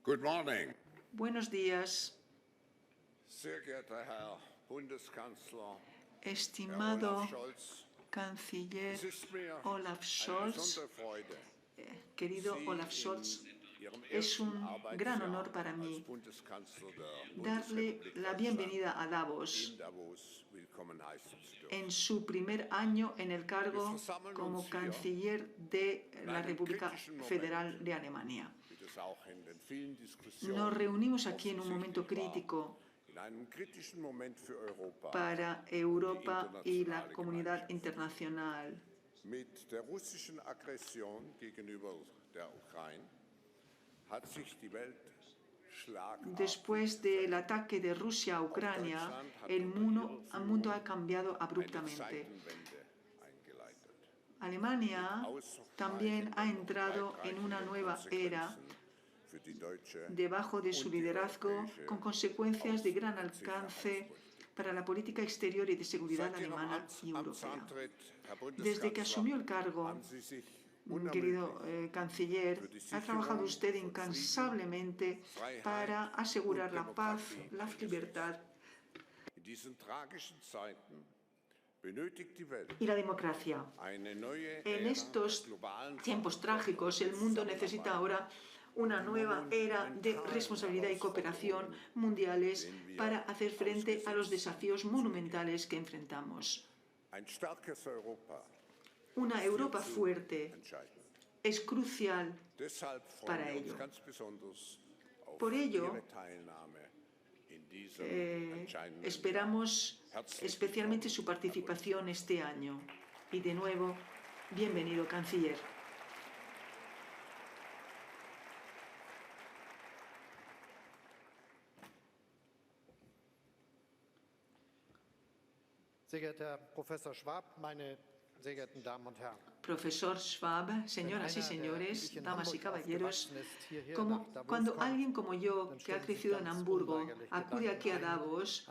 Good morning. Buenos días, Sehr geehrter Herr Bundeskanzler, Herr estimado Olaf Scholz. canciller Es ist mir Olaf eine Scholz. besondere Freude, Querido Sie Olaf Scholz, in Ihrem es ersten un gran honor Arbeitsjahr para als mí Bundeskanzler der darle Bundesrepublik la Deutschland bienvenida a Davos in Davos willkommen heißen zu dürfen. en su primer año en el cargo Wir versammeln como uns hier canciller de in la einem República kritischen Moment, Federal de Alemania. wie das auch in den vielen Diskussionen Nos reunimos aquí en un momento offensichtlich war, crítico in einem kritischen Moment für Europa para und die Europa y la internationale comunidad Gemeinschaft. internacional. Mit der russischen Aggression gegenüber der Ukraine hat sich die Welt schlagartig Después del ataque de Rusia a Ucrania, el mundo ha cambiado eine abruptamente. Zeitenwende eingeleitet. Alemania también ha entrado en una nueva era Für die deutsche debajo de su und die liderazgo, europäische con consecuencias de gran Außen- und alcance Sicherheitspolitik. para la política exterior y de seguridad Seit Ihrem alemana y europea. Amtsantritt, Herr Desde que asumió el Bundeskanzler, cargo, haben Sie sich querido unermüdlich canciller, für die ha trabajado Sicherung usted von incansablemente Freiheit para asegurar und la paz, Demokratie la eingesetzt. libertad In diesen tragischen Zeiten benötigt die Welt y la democracia. eine neue En Ära estos der globalen tiempos trágicos, el mundo necesita ahora una nueva era de responsabilidad y cooperación mundiales para hacer frente a los desafíos monumentales que enfrentamos. Ein starkes Europa Una Europa fuerte entscheidend. es crucial. Deshalb Para freuen wir uns ello. ganz besonders auf Por ello, Ihre Teilnahme in diesem entscheidenden esperamos Jahr. Herzlich especialmente su willkommen, Herr participación este año. Y de nuevo, bienvenido, canciller. Sehr geehrter Herr Professor Schwab, meine sehr geehrten Damen und Herren! Profesor Schwab, señoras y señores, damas y caballeros, cuando alguien como yo, que ha crecido en Hamburgo, acude aquí a Davos,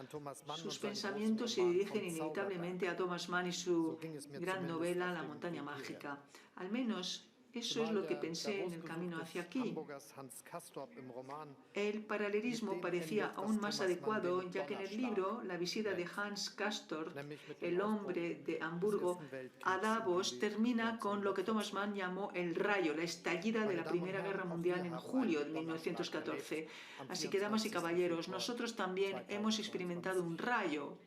sus pensamientos se dirigen inevitablemente a Thomas Mann y su gran novela La montaña mágica. Al menos eso es lo que pensé en el camino hacia aquí. El paralelismo parecía aún más adecuado, ya que en el libro la visita de Hans Castorp, el hombre de Hamburgo, a Davos termina con lo que Thomas Mann llamó el rayo, la estallida de la Primera Guerra Mundial en julio de 1914. Así que, damas y caballeros, nosotros también hemos experimentado un rayo.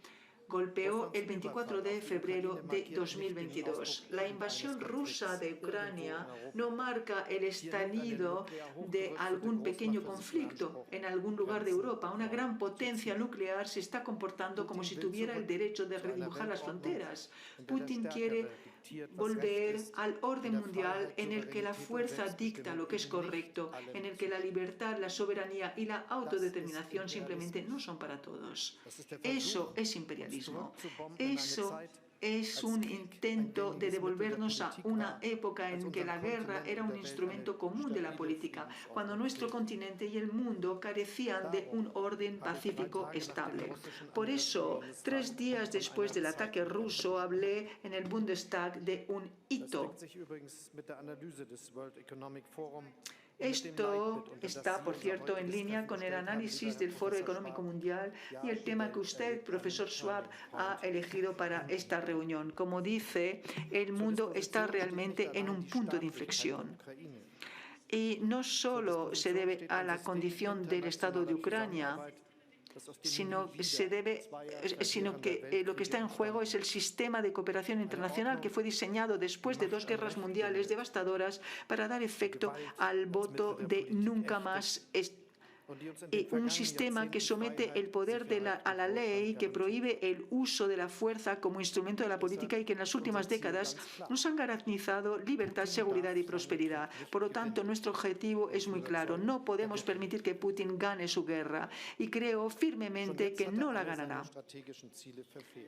Golpeó el 24 de febrero de 2022. La invasión rusa de Ucrania no marca el estallido de algún pequeño conflicto en algún lugar de Europa. Una gran potencia nuclear se está comportando como si tuviera el derecho de redibujar las fronteras. Putin quiere volver al orden mundial en el que la fuerza dicta lo que es correcto, en el que la libertad, la soberanía y la autodeterminación simplemente no son para todos. Eso es imperialismo. Eso es un intento de devolvernos a una época en que la guerra era un instrumento común de la política, cuando nuestro continente y el mundo carecían de un orden pacífico estable. Por eso, 3 días después del ataque ruso, hablé en el Bundestag de un hito. Esto está, por cierto, en línea con el análisis del Foro Económico Mundial y el tema que usted, profesor Schwab, ha elegido para esta reunión. Como dice, el mundo está realmente en un punto de inflexión. Y no solo se debe a la condición del Estado de Ucrania, sino que lo que está en juego es el sistema de cooperación internacional que fue diseñado después de 2 guerras mundiales devastadoras para dar efecto al voto de nunca más. Un sistema que somete el poder a la ley, que prohíbe el uso de la fuerza como instrumento de la política y que en las últimas décadas nos han garantizado libertad, seguridad y prosperidad. Por lo tanto, nuestro objetivo es muy claro. No podemos permitir que Putin gane su guerra y creo firmemente que no la ganará.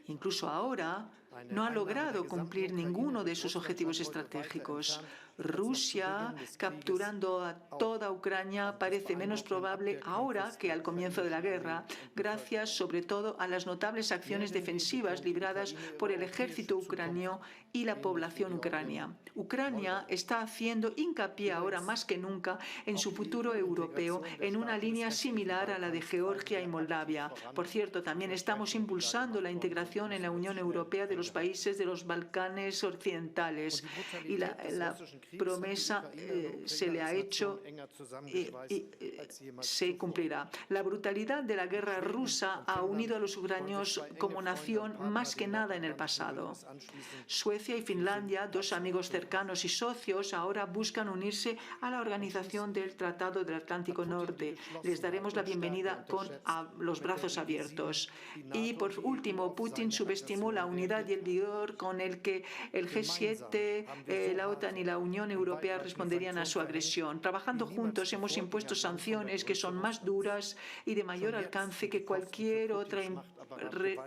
Incluso ahora no ha logrado cumplir ninguno de sus objetivos estratégicos. Rusia, capturando a toda Ucrania, parece menos probable favorable ahora que al comienzo de la guerra, gracias sobre todo a las notables acciones defensivas libradas por el ejército ucraniano y la población ucrania. Ucrania está haciendo hincapié ahora más que nunca en su futuro europeo, en una línea similar a la de Georgia y Moldavia. Por cierto, también estamos impulsando la integración en la Unión Europea de los países de los Balcanes occidentales y la promesa se le ha hecho y se cumplirá. La brutalidad de la guerra rusa ha unido a los ucranianos como nación más que nada en el pasado. Suecia y Finlandia, dos amigos cercanos y socios, ahora buscan unirse a la organización del Tratado del Atlántico Norte. Les daremos la bienvenida con los brazos abiertos. Y por último, Putin subestimó la unidad y el vigor con el que el G7, la OTAN y la Unión Europea responderían a su agresión. Trabajando juntos hemos impuesto sanciones que son más duras y de mayor alcance que cualquier otra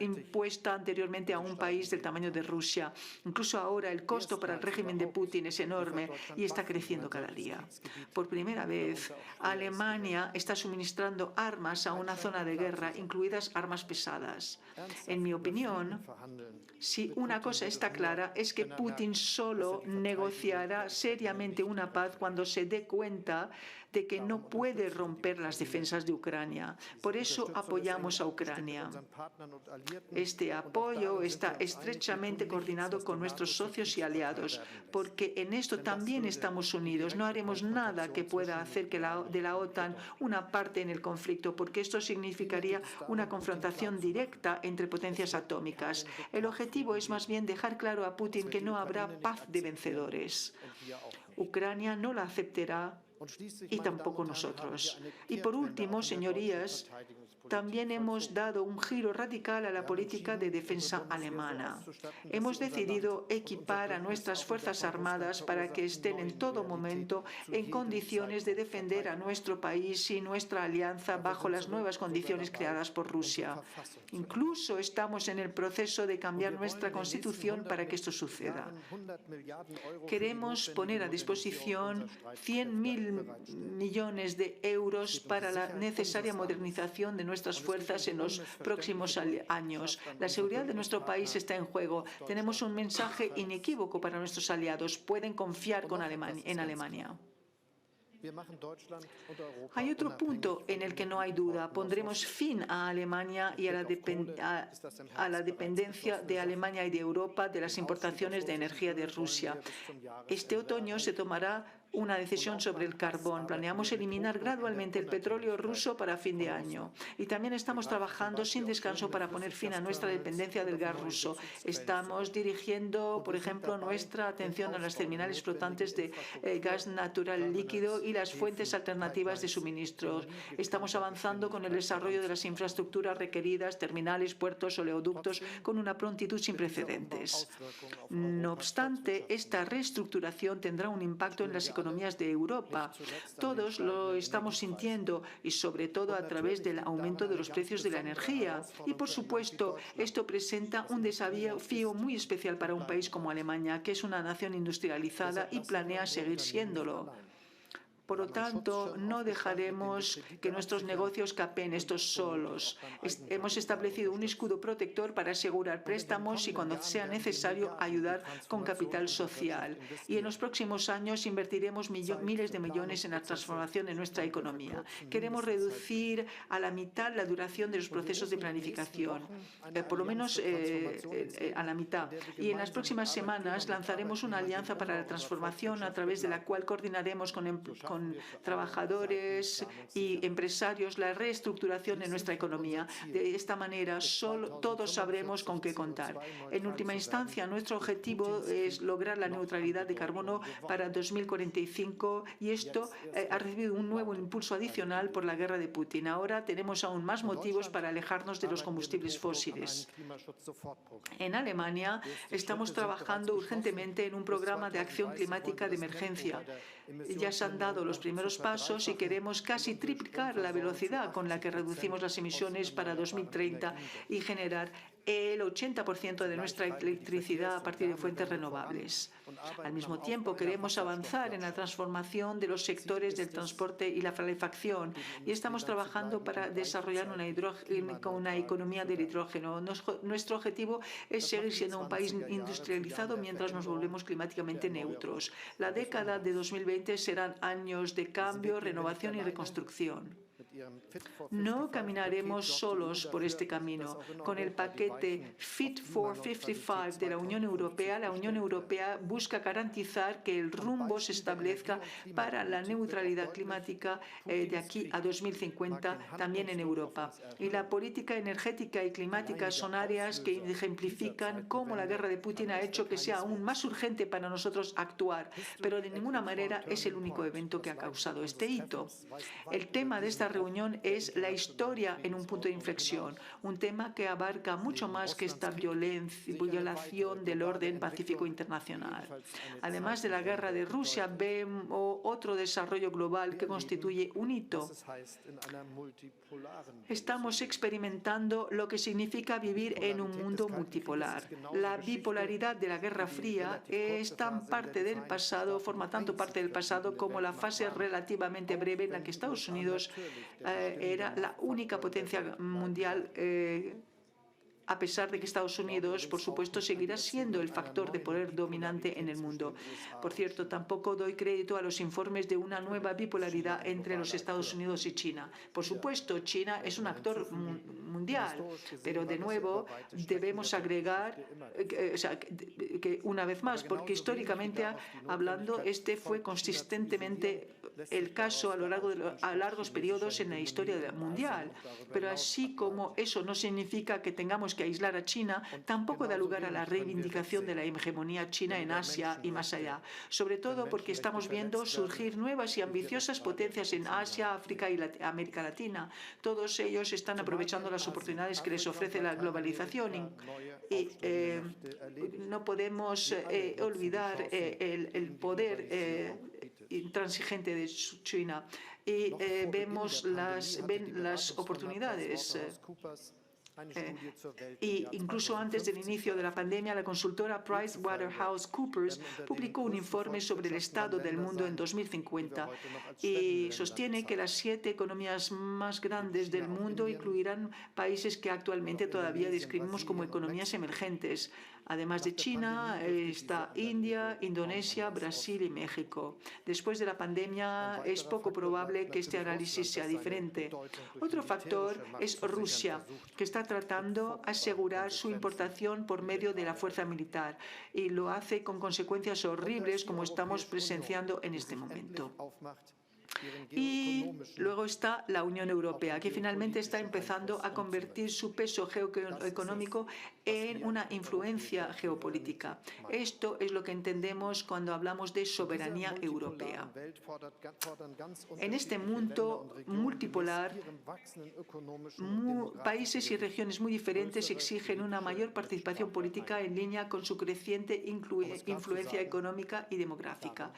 impuesta anteriormente a un país del tamaño de Rusia. Incluso ahora el costo para el régimen de Putin es enorme y está creciendo cada día. Por primera vez, Alemania está suministrando armas a una zona de guerra, incluidas armas pesadas. En mi opinión, si una cosa está clara es que Putin solo negociará seriamente una paz cuando se dé cuenta de que no puede romper las defensas de Ucrania. Por eso apoyamos a Ucrania. Este apoyo está estrechamente coordinado con nuestros socios y aliados, porque en esto también estamos unidos. No haremos nada que pueda hacer de la OTAN una parte en el conflicto, porque esto significaría una confrontación directa entre potencias atómicas. El objetivo es más bien dejar claro a Putin que no habrá paz de vencedores. Ucrania no la aceptará y tampoco nosotros. Y por último, señorías, también hemos dado un giro radical a la política de defensa alemana. Hemos decidido equipar a nuestras Fuerzas Armadas para que estén en todo momento en condiciones de defender a nuestro país y nuestra alianza bajo las nuevas condiciones creadas por Rusia. Incluso estamos en el proceso de cambiar nuestra Constitución para que esto suceda. Queremos poner a disposición 100.000 millones de euros para la necesaria modernización de nuestras fuerzas en los próximos años. La seguridad de nuestro país está en juego. Tenemos un mensaje inequívoco para nuestros aliados. Pueden confiar en Alemania. Hay otro punto en el que no hay duda. Pondremos fin a Alemania y a la dependencia de Alemania y de Europa de las importaciones de energía de Rusia. Este otoño se tomará una decisión sobre el carbón. Planeamos eliminar gradualmente el petróleo ruso para fin de año. Y también estamos trabajando sin descanso para poner fin a nuestra dependencia del gas ruso. Estamos dirigiendo, por ejemplo, nuestra atención a las terminales flotantes de gas natural líquido y las fuentes alternativas de suministro. Estamos avanzando con el desarrollo de las infraestructuras requeridas, terminales, puertos, oleoductos, con una prontitud sin precedentes. No obstante, esta reestructuración tendrá un impacto en las economías de Europa. Todos lo estamos sintiendo y sobre todo a través del aumento de los precios de la energía. Y por supuesto, esto presenta un desafío muy especial para un país como Alemania, que es una nación industrializada y planea seguir siéndolo. Por lo tanto, no dejaremos que nuestros negocios capeen estos solos. Hemos establecido un escudo protector para asegurar préstamos y, cuando sea necesario, ayudar con capital social. Y en los próximos años invertiremos miles de millones en la transformación de nuestra economía. Queremos reducir a la mitad la duración de los procesos de planificación, por lo menos a la mitad. Y en las próximas semanas lanzaremos una alianza para la transformación a través de la cual coordinaremos con trabajadores y empresarios la reestructuración de nuestra economía. De esta manera, todos sabremos con qué contar. En última instancia, nuestro objetivo es lograr la neutralidad de carbono para 2045 y esto ha recibido un nuevo impulso adicional por la guerra de Putin. Ahora tenemos aún más motivos para alejarnos de los combustibles fósiles. En Alemania estamos trabajando urgentemente en un programa de acción climática de emergencia. Ya se han dado los primeros pasos y queremos casi triplicar la velocidad con la que reducimos las emisiones para 2030 y generar el 80% de nuestra electricidad a partir de fuentes renovables. Al mismo tiempo, queremos avanzar en la transformación de los sectores del transporte y la calefacción y estamos trabajando para desarrollar una economía del hidrógeno. Nuestro objetivo es seguir siendo un país industrializado mientras nos volvemos climáticamente neutros. La década de 2020 serán años de cambio, renovación y reconstrucción. No caminaremos solos por este camino. Con el paquete Fit for 55 de la Unión Europea busca garantizar que el rumbo se establezca para la neutralidad climática de aquí a 2050 también en Europa. Y la política energética y climática son áreas que ejemplifican cómo la guerra de Putin ha hecho que sea aún más urgente para nosotros actuar, pero de ninguna manera es el único evento que ha causado este hito. El tema de esta reunión es la historia en un punto de inflexión, un tema que abarca mucho más que esta violación del orden pacífico internacional. Además de la guerra de Rusia, vemos otro desarrollo global que constituye un hito. Estamos experimentando lo que significa vivir en un mundo multipolar. La bipolaridad de la Guerra Fría forma tanto parte del pasado como la fase relativamente breve en la que Estados Unidos era la única potencia mundial, a pesar de que Estados Unidos, por supuesto, seguirá siendo el factor de poder dominante en el mundo. Por cierto, tampoco doy crédito a los informes de una nueva bipolaridad entre los Estados Unidos y China. Por supuesto, China es un actor mundial, pero de nuevo debemos agregar que una vez más, porque históricamente hablando, este fue consistentemente el caso a largos periodos en la historia mundial. Pero así como eso no significa que tengamos que aislar a China, tampoco da lugar a la reivindicación de la hegemonía china en Asia y más allá. Sobre todo porque estamos viendo surgir nuevas y ambiciosas potencias en Asia, África y América Latina. Todos ellos están aprovechando las oportunidades que les ofrece la globalización y no podemos olvidar el poder intransigente de China y vemos las oportunidades. Y incluso antes del inicio de la pandemia, la consultora PricewaterhouseCoopers publicó un informe sobre el estado del mundo en 2050 y sostiene que las 7 economías más grandes del mundo incluirán países que actualmente todavía describimos como economías emergentes. Además de China, está India, Indonesia, Brasil y México. Después de la pandemia, es poco probable que este análisis sea diferente. Otro factor es Rusia, que está tratando de asegurar su importación por medio de la fuerza militar y lo hace con consecuencias horribles como estamos presenciando en este momento. Y luego está la Unión Europea, que finalmente está empezando a convertir su peso geoeconómico en una influencia geopolítica. Esto es lo que entendemos cuando hablamos de soberanía europea. En este mundo multipolar, países y regiones muy diferentes exigen una mayor participación política en línea con su creciente influencia económica y demográfica.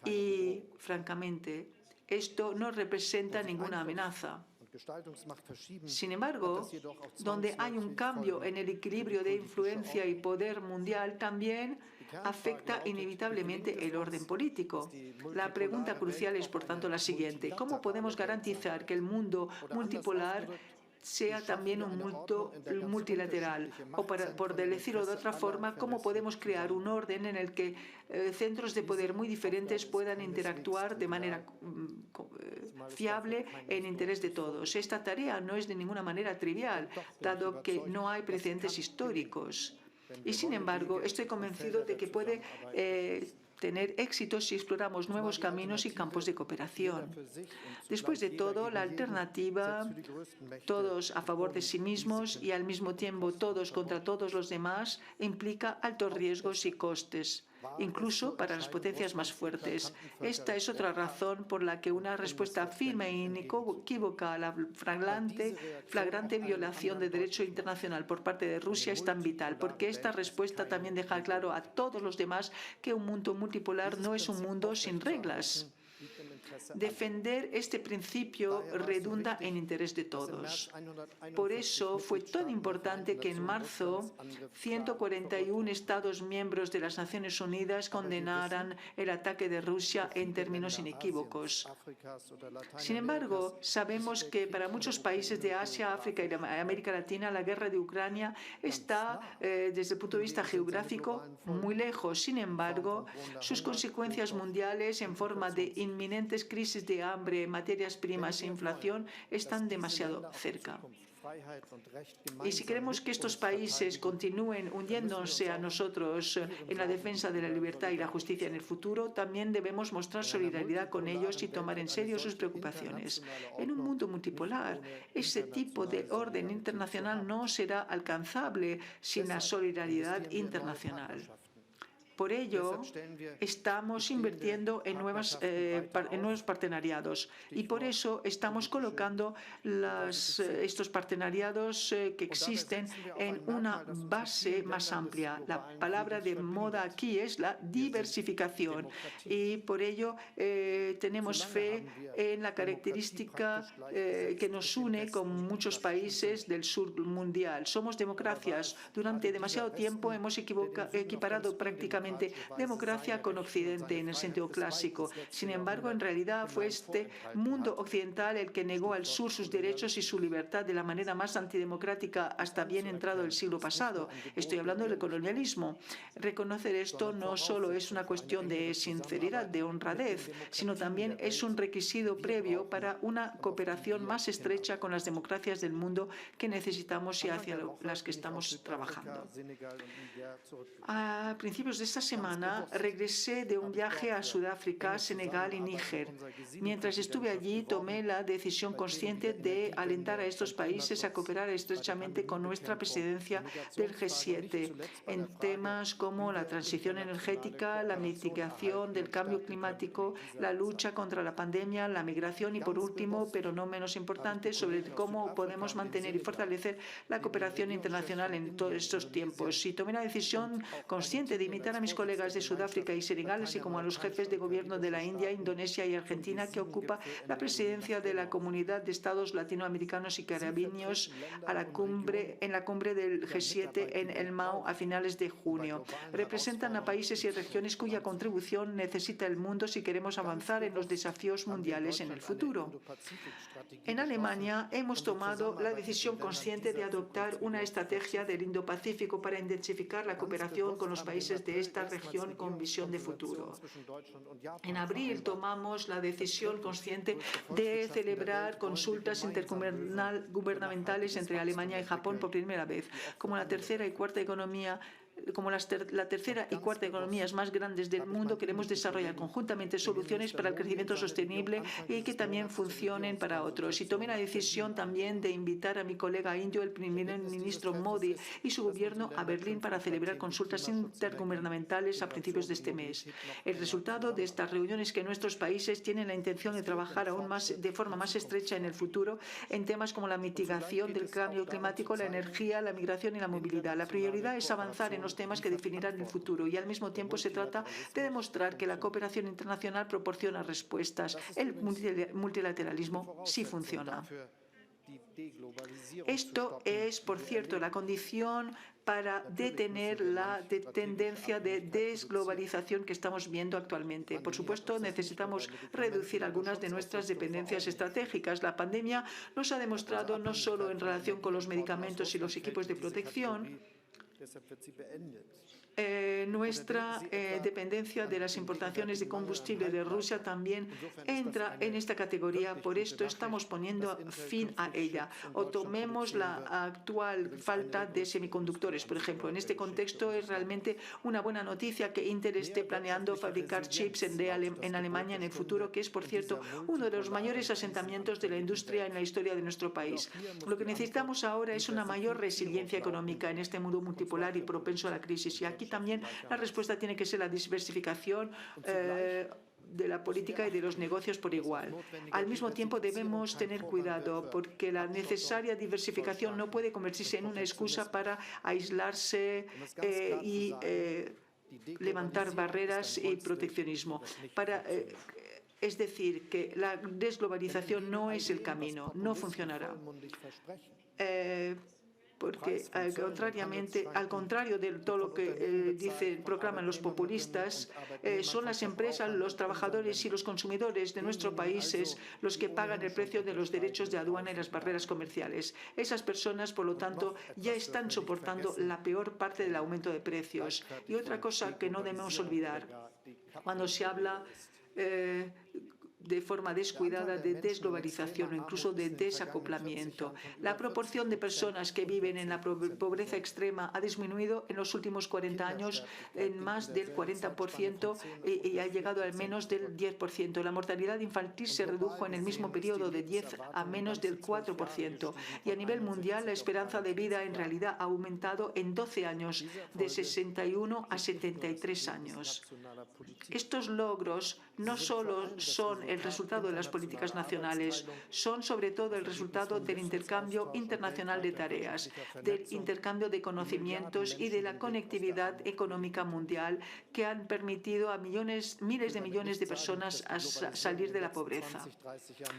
Y, francamente, esto no representa ninguna amenaza. Sin embargo, donde hay un cambio en el equilibrio de influencia y poder mundial, también afecta inevitablemente el orden político. La pregunta crucial es, por tanto, la siguiente: ¿cómo podemos garantizar que el mundo multipolar sea también un mundo multilateral? O por decirlo de otra forma, ¿cómo podemos crear un orden en el que centros de poder muy diferentes puedan interactuar de manera fiable en interés de todos? Esta tarea no es de ninguna manera trivial, dado que no hay precedentes históricos. Y sin embargo, estoy convencido de que puede tener éxito si exploramos nuevos caminos y campos de cooperación. Después de todo, la alternativa, todos a favor de sí mismos y al mismo tiempo todos contra todos los demás, implica altos riesgos y costes, incluso para las potencias más fuertes. Esta es otra razón por la que una respuesta firme e inequívoca a la flagrante violación del derecho internacional por parte de Rusia es tan vital, porque esta respuesta también deja claro a todos los demás que un mundo multipolar no es un mundo sin reglas. Defender este principio redunda en interés de todos. Por eso fue tan importante que en marzo 141 Estados miembros de las Naciones Unidas condenaran el ataque de Rusia en términos inequívocos. Sin embargo, sabemos que para muchos países de Asia, África y América Latina, la guerra de Ucrania está, desde el punto de vista geográfico, muy lejos. Sin embargo, sus consecuencias mundiales en forma de inminentes crisis de hambre, materias primas e inflación están demasiado cerca. Y si queremos que estos países continúen uniéndose a nosotros en la defensa de la libertad y la justicia en el futuro, también debemos mostrar solidaridad con ellos y tomar en serio sus preocupaciones. En un mundo multipolar, ese tipo de orden internacional no será alcanzable sin la solidaridad internacional. Por ello, estamos invirtiendo en nuevos partenariados y por eso estamos colocando estos partenariados que existen en una base más amplia. La palabra de moda aquí es la diversificación y por ello tenemos fe en la característica que nos une con muchos países del sur mundial. Somos democracias. Durante demasiado tiempo hemos equiparado prácticamente democracia con Occidente en el sentido clásico. Sin embargo, en realidad fue este mundo occidental el que negó al sur sus derechos y su libertad de la manera más antidemocrática hasta bien entrado el siglo pasado. Estoy hablando del colonialismo. Reconocer esto no solo es una cuestión de sinceridad, de honradez, sino también es un requisito previo para una cooperación más estrecha con las democracias del mundo que necesitamos y hacia las que estamos trabajando. A principios de esta semana regresé de un viaje a Sudáfrica, Senegal y Níger. Mientras estuve allí, tomé la decisión consciente de alentar a estos países a cooperar estrechamente con nuestra presidencia del G7 en temas como la transición energética, la mitigación del cambio climático, la lucha contra la pandemia, la migración y, por último, pero no menos importante, sobre cómo podemos mantener y fortalecer la cooperación internacional en todos estos tiempos. Y tomé la decisión consciente de invitar a mis colegas de Sudáfrica y Senegal, así como a los jefes de gobierno de la India, Indonesia y Argentina, que ocupa la presidencia de la Comunidad de Estados Latinoamericanos y Caribeños en la cumbre del G7 en El Mao a finales de junio. Representan a países y regiones cuya contribución necesita el mundo si queremos avanzar en los desafíos mundiales en el futuro. En Alemania hemos tomado la decisión consciente de adoptar una estrategia del Indo-Pacífico para intensificar la cooperación con los países de esta región con visión de futuro. En abril tomamos la decisión consciente de celebrar consultas intergubernamentales entre Alemania y Japón por primera vez, como la tercera y cuarta economías más grandes del mundo. Queremos desarrollar conjuntamente soluciones para el crecimiento sostenible y que también funcionen para otros. Y tomé la decisión también de invitar a mi colega indio, el primer ministro Modi, y su gobierno a Berlín para celebrar consultas intergubernamentales a principios de este mes. El resultado de estas reuniones es que nuestros países tienen la intención de trabajar aún más de forma más estrecha en el futuro en temas como la mitigación del cambio climático, la energía, la migración y la movilidad. La prioridad es avanzar en los temas que definirán el futuro y al mismo tiempo se trata de demostrar que la cooperación internacional proporciona respuestas. El multilateralismo sí funciona. Esto es, por cierto, la condición para detener la tendencia de desglobalización que estamos viendo actualmente. Por supuesto, necesitamos reducir algunas de nuestras dependencias estratégicas. La pandemia nos ha demostrado, no solo en relación con los medicamentos y los equipos de protección, nuestra dependencia de las importaciones de combustible de Rusia también entra en esta categoría. Por esto estamos poniendo fin a ella. O tomemos la actual falta de semiconductores, por ejemplo. En este contexto es realmente una buena noticia que Intel esté planeando fabricar chips en Alemania en el futuro, que es, por cierto, uno de los mayores asentamientos de la industria en la historia de nuestro país. Lo que necesitamos ahora es una mayor resiliencia económica en este mundo multipolar y propenso a la crisis. Y aquí también la respuesta tiene que ser la diversificación de la política y de los negocios por igual. Al mismo tiempo debemos tener cuidado porque la necesaria diversificación no puede convertirse en una excusa para aislarse y levantar barreras y proteccionismo. Es decir, que la desglobalización no es el camino, no funcionará. Porque al contrario de todo lo que proclaman los populistas, son las empresas, los trabajadores y los consumidores de nuestros países los que pagan el precio de los derechos de aduana y las barreras comerciales. Esas personas, por lo tanto, ya están soportando la peor parte del aumento de precios. Y otra cosa que no debemos olvidar, cuando se habla de forma descuidada de desglobalización o incluso de desacoplamiento. La proporción de personas que viven en la pobreza extrema ha disminuido en los últimos 40 años en más del 40% y ha llegado al menos del 10%. La mortalidad infantil se redujo en el mismo periodo de 10 a menos del 4%. Y a nivel mundial, la esperanza de vida en realidad ha aumentado en 12 años, de 61 a 73 años. Estos logros no solo son el resultado de las políticas nacionales, son sobre todo el resultado del intercambio internacional de tareas, del intercambio de conocimientos y de la conectividad económica mundial que han permitido a miles de millones de personas salir de la pobreza.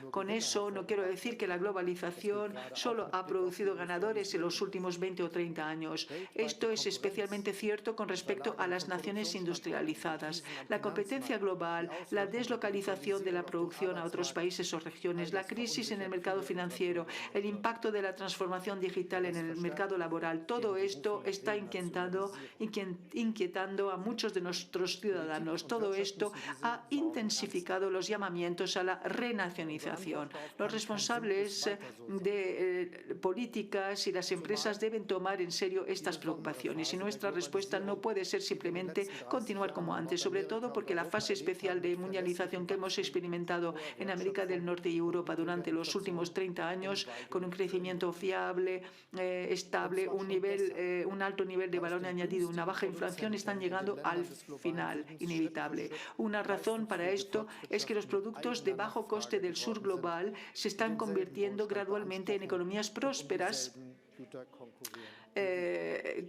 Con eso no quiero decir que la globalización solo ha producido ganadores en los últimos 20 o 30 años. Esto es especialmente cierto con respecto a las naciones industrializadas. La competencia global, la deslocalización de la producción a otros países o regiones, la crisis en el mercado financiero, el impacto de la transformación digital en el mercado laboral, todo esto está inquietando a muchos de nuestros ciudadanos. Todo esto ha intensificado los llamamientos a la renacionalización. Los responsables de políticas y las empresas deben tomar en serio estas preocupaciones y nuestra respuesta no puede ser simplemente continuar como antes, sobre todo porque la fase especial de mundialización que hemos experimentado en América del Norte y Europa durante los últimos 30 años, con un crecimiento fiable, estable, un alto nivel de valor añadido, una baja inflación, están llegando al final inevitable. Una razón para esto es que los productos de bajo coste del sur global se están convirtiendo gradualmente en economías prósperas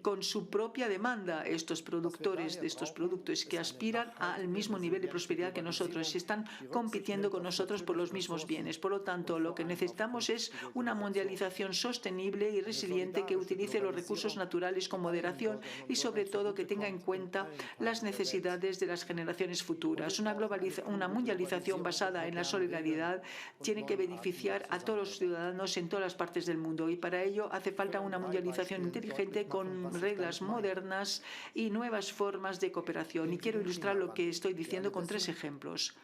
con su propia demanda. Estos productores de estos productos que aspiran al mismo nivel de prosperidad que nosotros están compitiendo con nosotros por los mismos bienes. Por lo tanto, lo que necesitamos es una mundialización sostenible y resiliente que utilice los recursos naturales con moderación y, sobre todo, que tenga en cuenta las necesidades de las generaciones futuras. Una mundialización basada en la solidaridad tiene que beneficiar a todos los ciudadanos en todas las partes del mundo y para ello hace falta una mundialización inteligente con reglas modernas y nuevas formas de cooperación. Y quiero ilustrar lo que estoy diciendo con 3 ejemplos.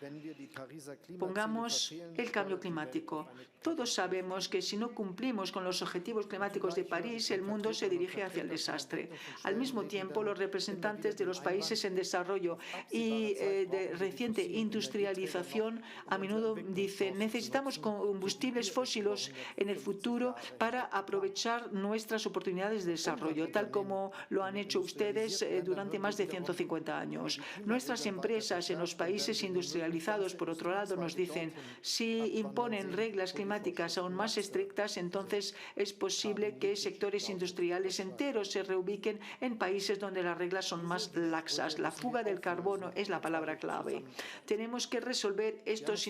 Pongamos el cambio climático. Todos sabemos que si no cumplimos con los objetivos climáticos de París, el mundo se dirige hacia el desastre. Al mismo tiempo, los representantes de los países en desarrollo y de reciente industrialización a menudo dicen: necesitamos combustibles fósiles en el futuro para aprovechar nuestras oportunidades de desarrollo, tal como lo han hecho ustedes durante más de 150 años. Nuestras empresas en los países industrializados, por otro lado, nos dicen: si imponen reglas climáticas aún más estrictas, entonces es posible que sectores industriales enteros se reubiquen en países donde las reglas son más laxas. La fuga del carbono es la palabra clave. Tenemos que resolver estos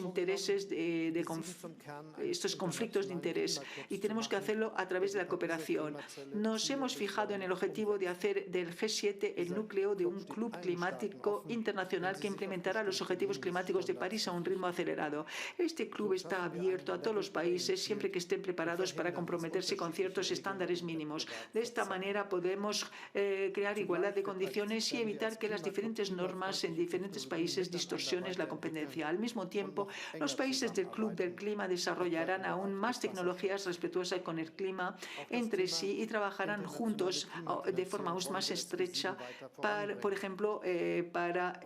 estos conflictos de interés y tenemos que hacerlo a través de la cooperación. Nos hemos fijado en el objetivo de hacer del G7 el núcleo de un club climático internacional que implementará los objetivos climáticos de París a un ritmo acelerado. Este club está abierto a todos los países siempre que estén preparados para comprometerse con ciertos estándares mínimos. De esta manera podemos crear igualdad de condiciones y evitar que las diferentes normas en diferentes países distorsionen la competencia. Al mismo tiempo, los países del Club del Clima desarrollarán aún más tecnologías respetuosas con el clima entre sí y trabajarán juntos de forma aún más estrecha, por ejemplo, para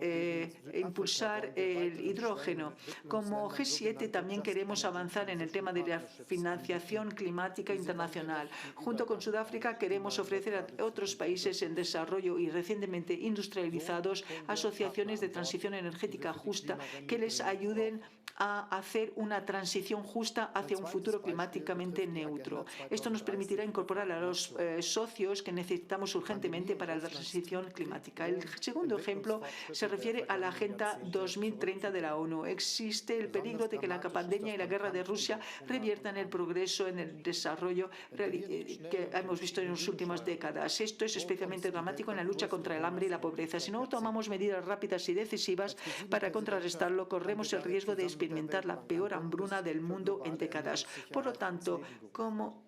impulsar el hidrógeno. Como G7 también queremos avanzar en el tema de la financiación climática internacional. Junto con Sudáfrica queremos ofrecer a otros países en desarrollo y recientemente industrializados asociaciones de transición energética justa que les ayuden a hacer una transición justa hacia un futuro climáticamente neutro. Esto nos permitirá incorporar a los socios que necesitamos urgentemente para la transición climática. El segundo ejemplo se refiere a la Agenda 2030 de la ONU. Existe el peligro de que la pandemia y la guerra de Rusia reviertan el progreso en el desarrollo que hemos visto en las últimas décadas. Esto es especialmente dramático en la lucha contra el hambre y la pobreza. Si no tomamos medidas rápidas y decisivas para contrarrestarlo, corremos el riesgo de experimentar la peor hambruna del mundo en décadas. Por lo tanto, como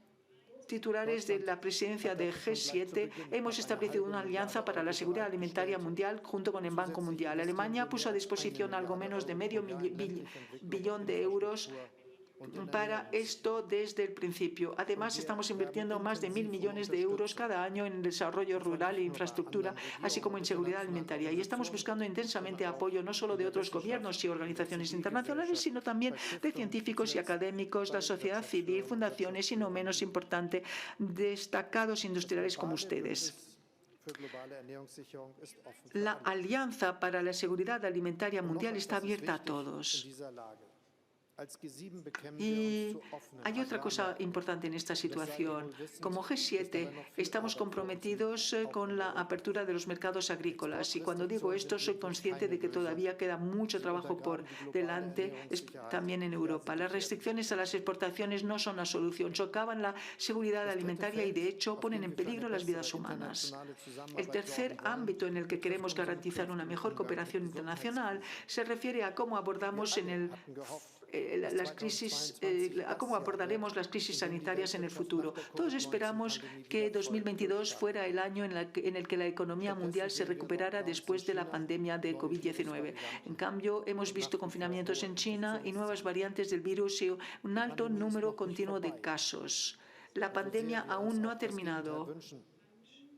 titulares de la presidencia de G7, hemos establecido una alianza para la seguridad alimentaria mundial junto con el Banco Mundial. Alemania puso a disposición algo menos de medio billón de euros para esto desde el principio. Además, estamos invirtiendo más de 1.000 millones de euros cada año en desarrollo rural e infraestructura, así como en seguridad alimentaria. Y estamos buscando intensamente apoyo no solo de otros gobiernos y organizaciones internacionales, sino también de científicos y académicos, la sociedad civil, fundaciones y, no menos importante, destacados industriales como ustedes. La Alianza para la Seguridad Alimentaria Mundial está abierta a todos. Y hay otra cosa importante en esta situación. Como G7 estamos comprometidos con la apertura de los mercados agrícolas, y cuando digo esto soy consciente de que todavía queda mucho trabajo por delante, también en Europa. Las restricciones a las exportaciones no son la solución, socavan la seguridad alimentaria y de hecho ponen en peligro las vidas humanas. El tercer ámbito en el que queremos garantizar una mejor cooperación internacional se refiere a cómo abordamos cómo abordaremos las crisis sanitarias en el futuro. Todos esperamos que 2022 fuera el año en el que la economía mundial se recuperara después de la pandemia de COVID-19. En cambio, hemos visto confinamientos en China y nuevas variantes del virus y un alto número continuo de casos. La pandemia aún no ha terminado,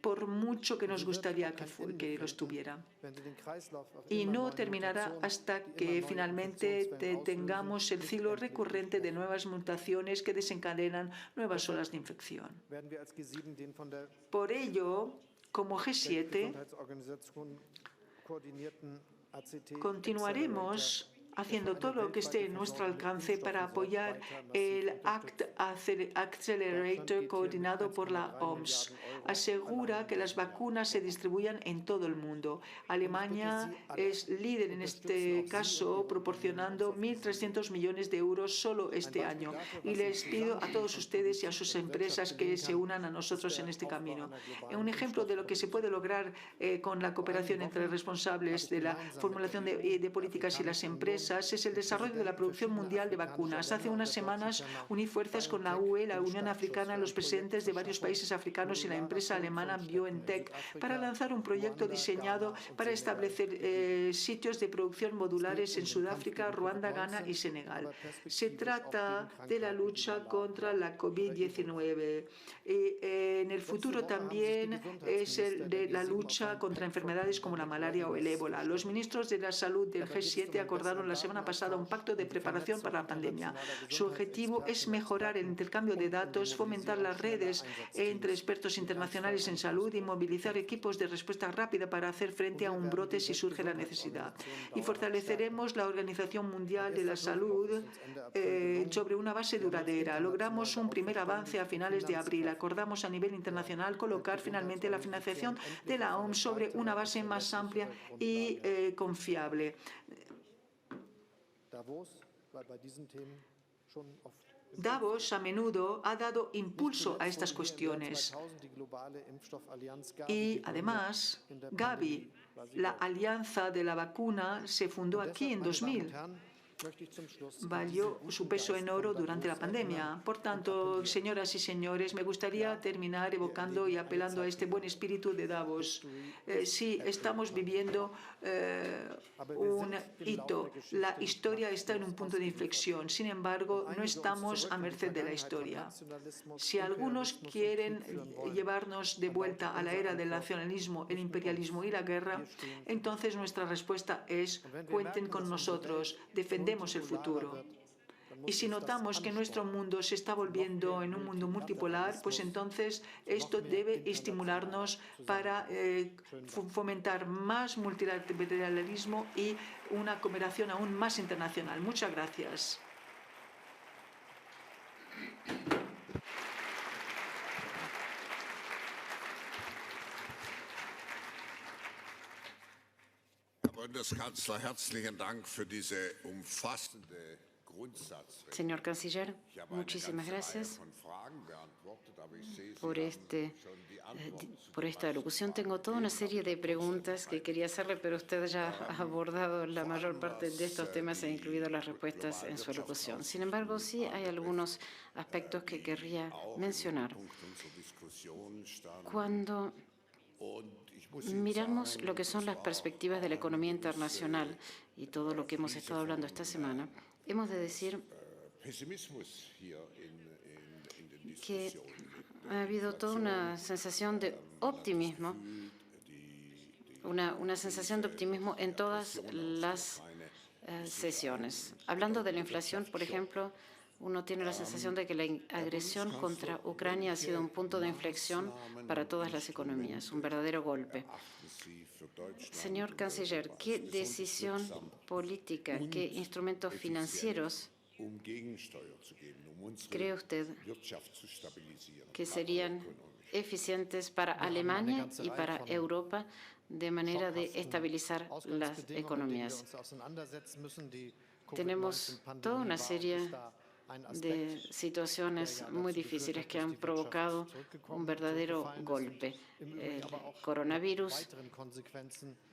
por mucho que nos gustaría que lo estuviera. Y no terminará hasta que finalmente tengamos el ciclo recurrente de nuevas mutaciones que desencadenan nuevas olas de infección. Por ello, como G7, continuaremos haciendo todo lo que esté en nuestro alcance para apoyar el ACT Accelerator coordinado por la OMS. Asegura que las vacunas se distribuyan en todo el mundo. Alemania es líder en este caso, proporcionando 1.300 millones de euros solo este año. Y les pido a todos ustedes y a sus empresas que se unan a nosotros en este camino. Un ejemplo de lo que se puede lograr con la cooperación entre responsables de la formulación de políticas y las empresas es el desarrollo de la producción mundial de vacunas. Hace unas semanas uní fuerzas con la UE, la Unión Africana, los presidentes de varios países africanos y la empresa alemana BioNTech para lanzar un proyecto diseñado para establecer sitios de producción modulares en Sudáfrica, Ruanda, Ghana y Senegal. Se trata de la lucha contra la COVID-19. En el futuro también es el de la lucha contra enfermedades como la malaria o el ébola. Los ministros de la salud del G7 acordaron la semana pasada un pacto de preparación para la pandemia. Su objetivo es mejorar el intercambio de datos, fomentar las redes entre expertos internacionales en salud y movilizar equipos de respuesta rápida para hacer frente a un brote si surge la necesidad. Y fortaleceremos la Organización Mundial de la Salud sobre una base duradera. Logramos un primer avance a finales de abril. Acordamos a nivel internacional colocar finalmente la financiación de la OMS sobre una base más amplia y confiable. Davos a menudo ha dado impulso a estas cuestiones y además Gavi, la alianza de la vacuna, se fundó aquí en 2000. Valió su peso en oro durante la pandemia. Por tanto, señoras y señores, me gustaría terminar evocando y apelando a este buen espíritu de Davos. Sí, estamos viviendo un hito. La historia está en un punto de inflexión. Sin embargo, no estamos a merced de la historia. Si algunos quieren llevarnos de vuelta a la era del nacionalismo, el imperialismo y la guerra, entonces nuestra respuesta es: cuenten con nosotros, defendemos el futuro. Y si notamos que nuestro mundo se está volviendo en un mundo multipolar, pues entonces esto debe estimularnos para fomentar más multilateralismo y una cooperación aún más internacional. Muchas gracias. Herr Bundeskanzler, herzlichen Dank für diese umfassende Grundsatzrede. Señor Canciller, Ich habe eine muchísimas ganze Reihe gracias von Fragen beantwortet, aber ich sehe, Sie por, haben este, schon die Antworten zu por den esta meisten locución. Fragen Tengo toda una gegeben, serie aber de trotzdem preguntas que quería hacerle, pero usted ya ha abordado la mayor parte de estos temas e incluido las respuestas en su locución. Sin embargo, sí hay algunos aspectos que querría mencionar. Cuando miramos lo que son las perspectivas de la economía internacional y todo lo que hemos estado hablando esta semana, hemos de decir que ha habido toda una sensación de optimismo, una sensación de optimismo en todas las sesiones. Hablando de la inflación, por ejemplo, uno tiene la sensación de que la agresión contra Ucrania ha sido un punto de inflexión para todas las economías, un verdadero golpe. Señor Canciller, ¿qué decisión política, qué instrumentos financieros cree usted que serían eficientes para Alemania y para Europa de manera de estabilizar las economías? Tenemos toda una serie de situaciones muy difíciles que han provocado un verdadero golpe. El coronavirus,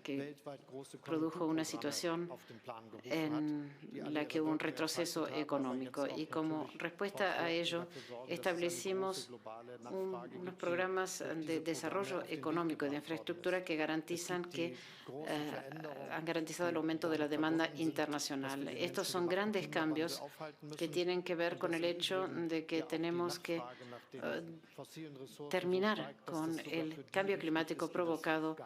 que produjo una situación en la que hubo un retroceso económico. Y como respuesta a ello, establecimos unos programas de desarrollo económico y de infraestructura que garantizan han garantizado el aumento de la demanda internacional. Estos son grandes cambios que tienen que ver con el hecho de que tenemos que terminar con el cambio climático provocado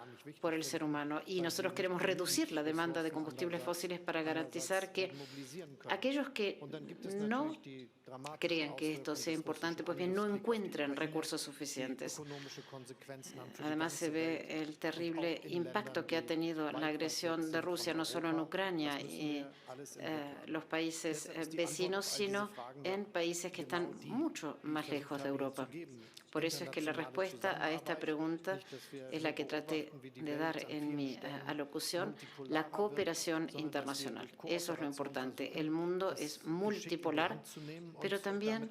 por el ser humano. Y nosotros queremos reducir la demanda de combustibles fósiles para garantizar que aquellos que no crean que esto sea importante, pues bien, no encuentren recursos suficientes. Además, se ve el terrible impacto que ha tenido la agresión de Rusia, no solo en Ucrania y los países vecinos, sino en países que están mucho más lejos de Europa. Por eso es que la respuesta a esta pregunta es la que traté de dar en mi alocución, la cooperación internacional. Eso es lo importante. El mundo es multipolar, pero también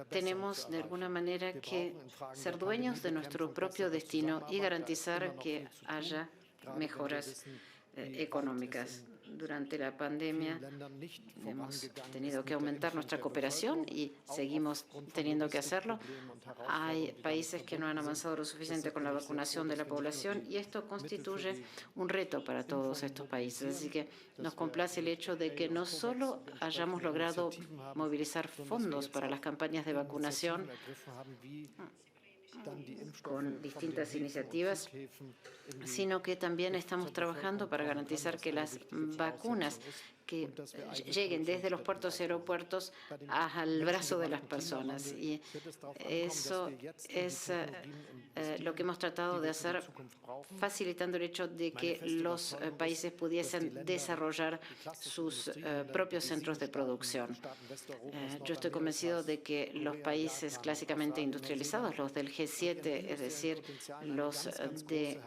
tenemos de alguna manera que ser dueños de nuestro propio destino y garantizar que haya mejoras económicas. Durante la pandemia hemos tenido que aumentar nuestra cooperación y seguimos teniendo que hacerlo. Hay países que no han avanzado lo suficiente con la vacunación de la población y esto constituye un reto para todos estos países. Así que nos complace el hecho de que no solo hayamos logrado movilizar fondos para las campañas de vacunación con distintas iniciativas, sino que también estamos trabajando para garantizar que las vacunas que lleguen desde los puertos y aeropuertos al brazo de las personas. Y eso es lo que hemos tratado de hacer, facilitando el hecho de que los países pudiesen desarrollar sus propios centros de producción. Yo estoy convencido de que los países clásicamente industrializados, los del G7, es decir, los de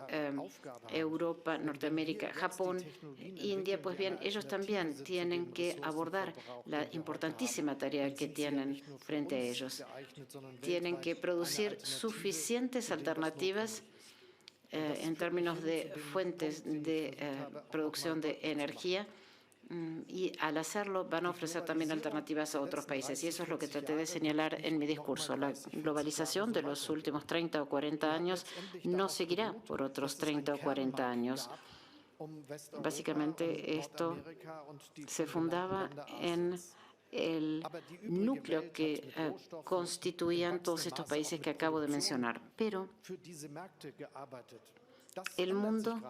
Europa, Norteamérica, Japón, India, pues bien, ellos también tienen que abordar la importantísima tarea que tienen frente a ellos. Tienen que producir suficientes alternativas en términos de fuentes de producción de energía y al hacerlo van a ofrecer también alternativas a otros países. Y eso es lo que traté de señalar en mi discurso. La globalización de los últimos 30 o 40 años no seguirá por otros 30 o 40 años. Básicamente, esto se fundaba en el núcleo que constituían todos estos países que acabo de mencionar. Pero el mundo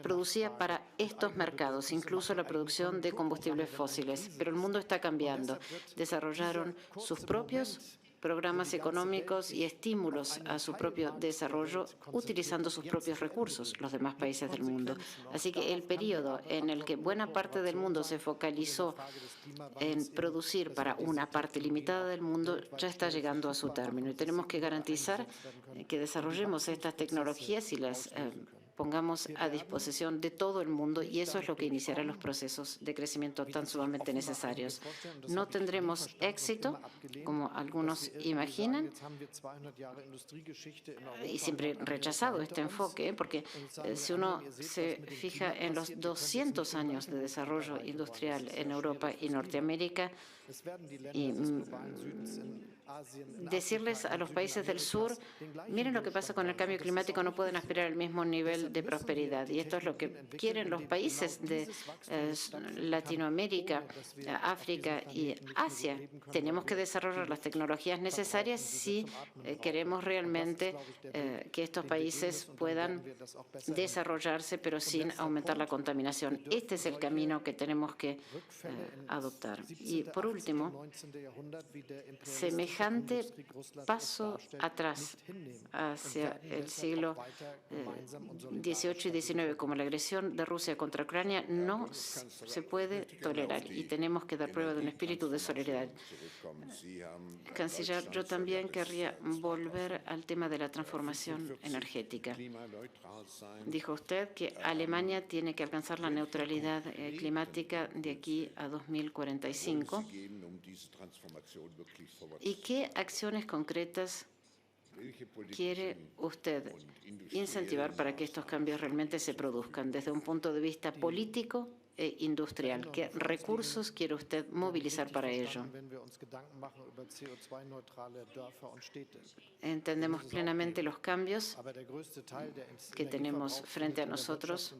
producía para estos mercados, incluso la producción de combustibles fósiles. Pero el mundo está cambiando. Desarrollaron sus propios programas económicos y estímulos a su propio desarrollo utilizando sus propios recursos, los demás países del mundo. Así que el periodo en el que buena parte del mundo se focalizó en producir para una parte limitada del mundo ya está llegando a su término y tenemos que garantizar que desarrollemos estas tecnologías y las pongamos a disposición de todo el mundo, y eso es lo que iniciará los procesos de crecimiento tan sumamente necesarios. No tendremos éxito, como algunos imaginan, y siempre he rechazado este enfoque, porque si uno se fija en los 200 años de desarrollo industrial en Europa y Norteamérica, y decirles a los países del sur, miren lo que pasa con el cambio climático, no pueden aspirar al mismo nivel de prosperidad. Y esto es lo que quieren los países de Latinoamérica, África y Asia. Tenemos que desarrollar las tecnologías necesarias si queremos realmente que estos países puedan desarrollarse, pero sin aumentar la contaminación. Este es el camino que tenemos que adoptar. Y por último, semejante paso atrás hacia el siglo XVIII y XIX, como la agresión de Rusia contra Ucrania, no se puede tolerar y tenemos que dar prueba de un espíritu de solidaridad. Canciller, yo también querría volver al tema de la transformación energética. Dijo usted que Alemania tiene que alcanzar la neutralidad climática de aquí a 2045. ¿Y qué acciones concretas quiere usted incentivar para que estos cambios realmente se produzcan desde un punto de vista político e industrial? ¿Qué recursos quiere usted movilizar para ello? Entendemos plenamente los cambios que tenemos frente a nosotros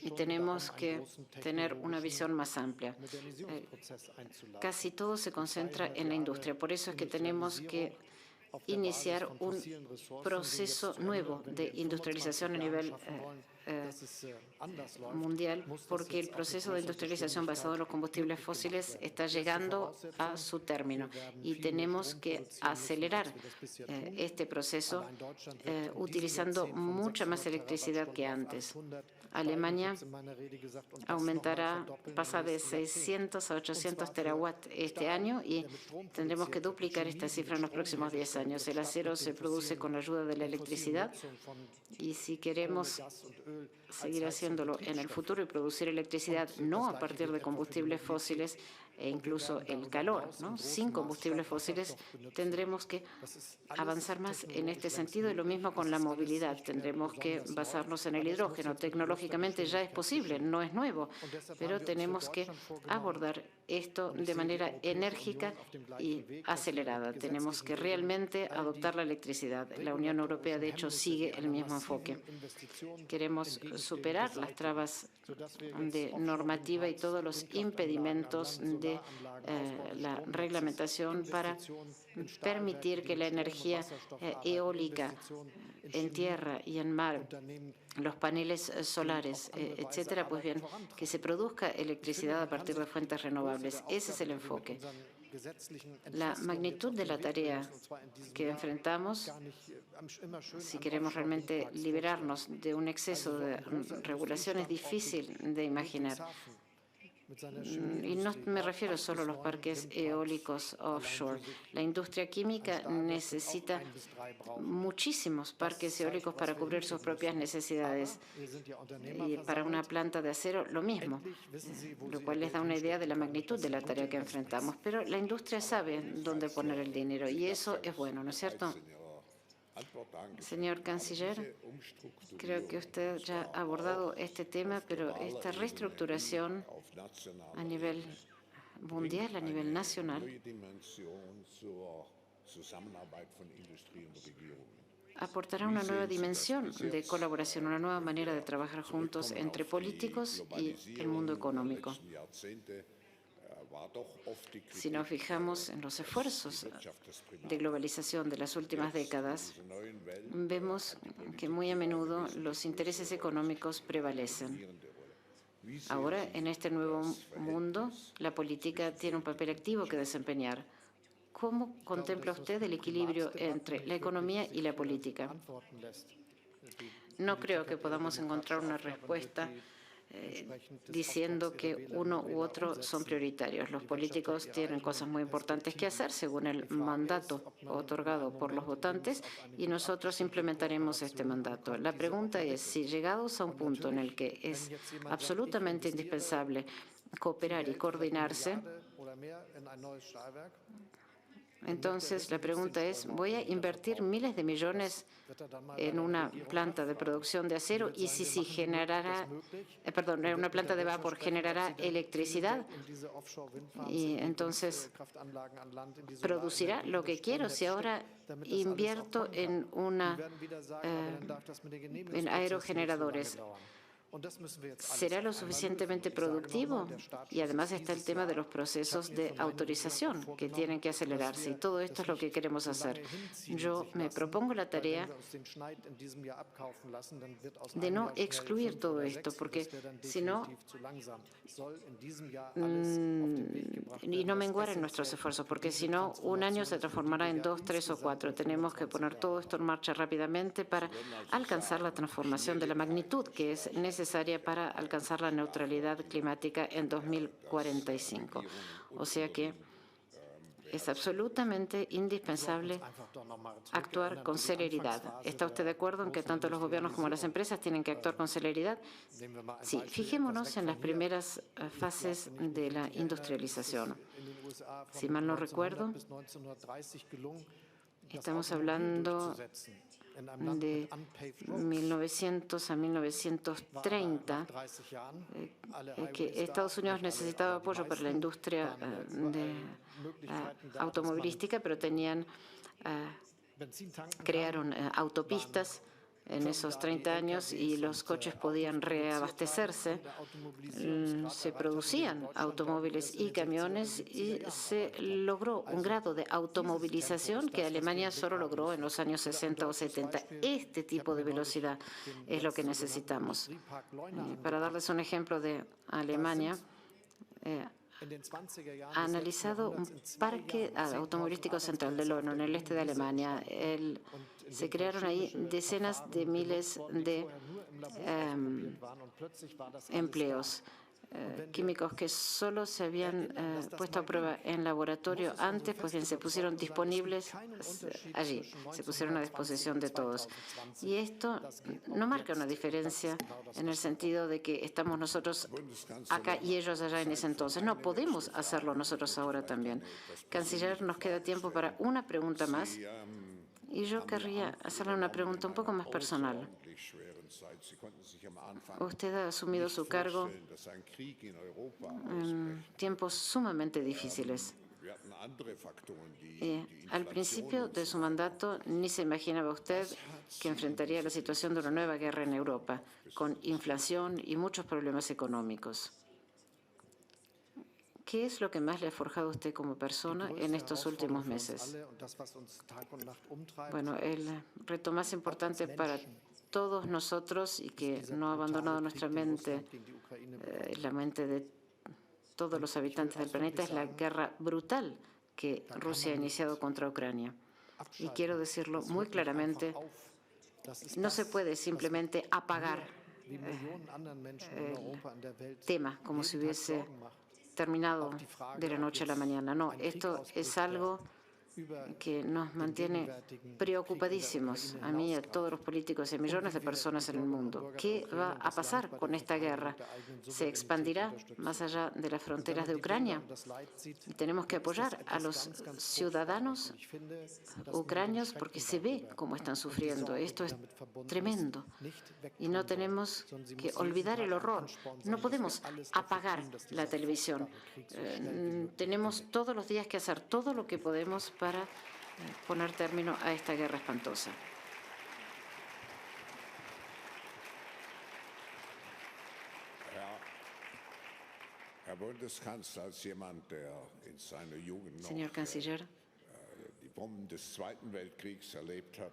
y tenemos que tener una visión más amplia. Casi todo se concentra en la industria. Por eso es que tenemos que iniciar un proceso nuevo de industrialización a nivel mundial, porque el proceso de industrialización basado en los combustibles fósiles está llegando a su término y tenemos que acelerar este proceso utilizando mucha más electricidad que antes. Alemania aumentará, pasa de 600 a 800 terawatts este año y tendremos que duplicar esta cifra en los próximos 10 años. El acero se produce con la ayuda de la electricidad y si queremos seguir haciéndolo en el futuro y producir electricidad no a partir de combustibles fósiles e incluso el calor, ¿no? Sin combustibles fósiles, tendremos que avanzar más en este sentido y lo mismo con la movilidad. Tendremos que basarnos en el hidrógeno. Tecnológicamente ya es posible, no es nuevo, pero tenemos que abordar esto de manera enérgica y acelerada. Tenemos que realmente adoptar la electricidad. La Unión Europea, de hecho, sigue el mismo enfoque. Queremos superar las trabas de normativa y todos los impedimentos de la reglamentación para permitir que la energía eólica en tierra y en mar, los paneles solares, etcétera, pues bien, que se produzca electricidad a partir de fuentes renovables. Ese es el enfoque. La magnitud de la tarea que enfrentamos, si queremos realmente liberarnos de un exceso de regulación, es difícil de imaginar. Y no me refiero solo a los parques eólicos offshore. La industria química necesita muchísimos parques eólicos para cubrir sus propias necesidades. Y para una planta de acero, lo mismo, lo cual les da una idea de la magnitud de la tarea que enfrentamos. Pero la industria sabe dónde poner el dinero y eso es bueno, ¿no es cierto? Señor Canciller, creo que usted ya ha abordado este tema, pero esta reestructuración a nivel mundial, a nivel nacional, aportará una nueva dimensión de colaboración, una nueva manera de trabajar juntos entre políticos y el mundo económico. Si nos fijamos en los esfuerzos de globalización de las últimas décadas, vemos que muy a menudo los intereses económicos prevalecen. Ahora, en este nuevo mundo, la política tiene un papel activo que desempeñar. ¿Cómo contempla usted el equilibrio entre la economía y la política? No creo que podamos encontrar una respuesta diciendo que uno u otro son prioritarios. Los políticos tienen cosas muy importantes que hacer según el mandato otorgado por los votantes y nosotros implementaremos este mandato. La pregunta es si, llegados a un punto en el que es absolutamente indispensable cooperar y coordinarse, entonces la pregunta es, ¿voy a invertir miles de millones en una planta de producción de acero y si generará, en una planta de vapor generará electricidad y entonces producirá lo que quiero? Si ahora invierto en aerogeneradores, ¿será lo suficientemente productivo? Y además está el tema de los procesos de autorización que tienen que acelerarse. Y todo esto es lo que queremos hacer. Yo me propongo la tarea de no excluir todo esto, porque si no, y no menguar en nuestros esfuerzos, porque si no, un año se transformará en 2, 3 o 4. Tenemos que poner todo esto en marcha rápidamente para alcanzar la transformación de la magnitud que es necesaria para alcanzar la neutralidad climática en 2045. O sea que es absolutamente indispensable actuar con celeridad. ¿Está usted de acuerdo en que tanto los gobiernos como las empresas tienen que actuar con celeridad? Sí, fijémonos en las primeras fases de la industrialización. Si mal no recuerdo, estamos hablando de 1900 a 1930, que Estados Unidos necesitaba apoyo para la industria automovilística, pero crearon autopistas en esos 30 años y los coches podían reabastecerse. Se producían automóviles y camiones y se logró un grado de automovilización que Alemania solo logró en los años 60 o 70. Este tipo de velocidad es lo que necesitamos. Para darles un ejemplo de Alemania, ha analizado un parque automovilístico central de Lono, en el este de Alemania. Se crearon ahí decenas de miles de empleos químicos que solo se habían puesto a prueba en laboratorio antes, pues bien, se pusieron disponibles allí, se pusieron a disposición de todos. Y esto no marca una diferencia en el sentido de que estamos nosotros acá y ellos allá en ese entonces. No, podemos hacerlo nosotros ahora también. Canciller, nos queda tiempo para una pregunta más. Y yo querría hacerle una pregunta un poco más personal. Usted ha asumido su cargo en tiempos sumamente difíciles. Al principio de su mandato ni se imaginaba usted que enfrentaría la situación de una nueva guerra en Europa, con inflación y muchos problemas económicos. ¿Qué es lo que más le ha forjado a usted como persona en estos últimos meses? Bueno, el reto más importante para todos nosotros y que no ha abandonado nuestra mente, la mente de todos los habitantes del planeta, es la guerra brutal que Rusia ha iniciado contra Ucrania. Y quiero decirlo muy claramente, no se puede simplemente apagar el tema como si hubiese terminado de la noche a la mañana. No, esto es algo que nos mantiene preocupadísimos, a mí, a todos los políticos y a millones de personas en el mundo. ¿Qué va a pasar con esta guerra? ¿Se expandirá más allá de las fronteras de Ucrania? Y tenemos que apoyar a los ciudadanos ucranianos porque se ve cómo están sufriendo. Esto es tremendo. Y no tenemos que olvidar el horror. No podemos apagar la televisión. Tenemos todos los días que hacer todo lo que podemos para poner término a esta guerra espantosa. Herr Bundeskanzler, als jemand, der in seiner Jugend noch Señor Canciller, die Bomben des Zweiten Weltkriegs erlebt hat,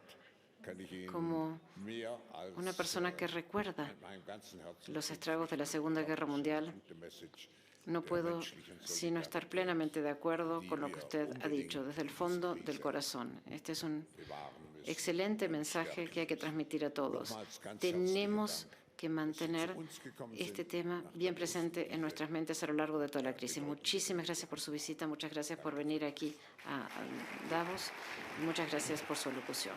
kann ich Ihnen como mehr als una persona que recuerda mit meinem ganzen Herzen los estragos de la Segunda Guerra Mundial, gute Message no der puedo menschlichen sino estar Solidarität plenamente de acuerdo con lo que usted ha dicho desde el fondo del corazón. Este es un bewahren müssen. excelente mensaje que hay que transmitir a todos. Tenemos que mantener este tema bien presente en nuestras mentes a lo largo de toda la crisis. Muchísimas gracias por su visita, muchas gracias por venir aquí a Davos y muchas gracias por su locución.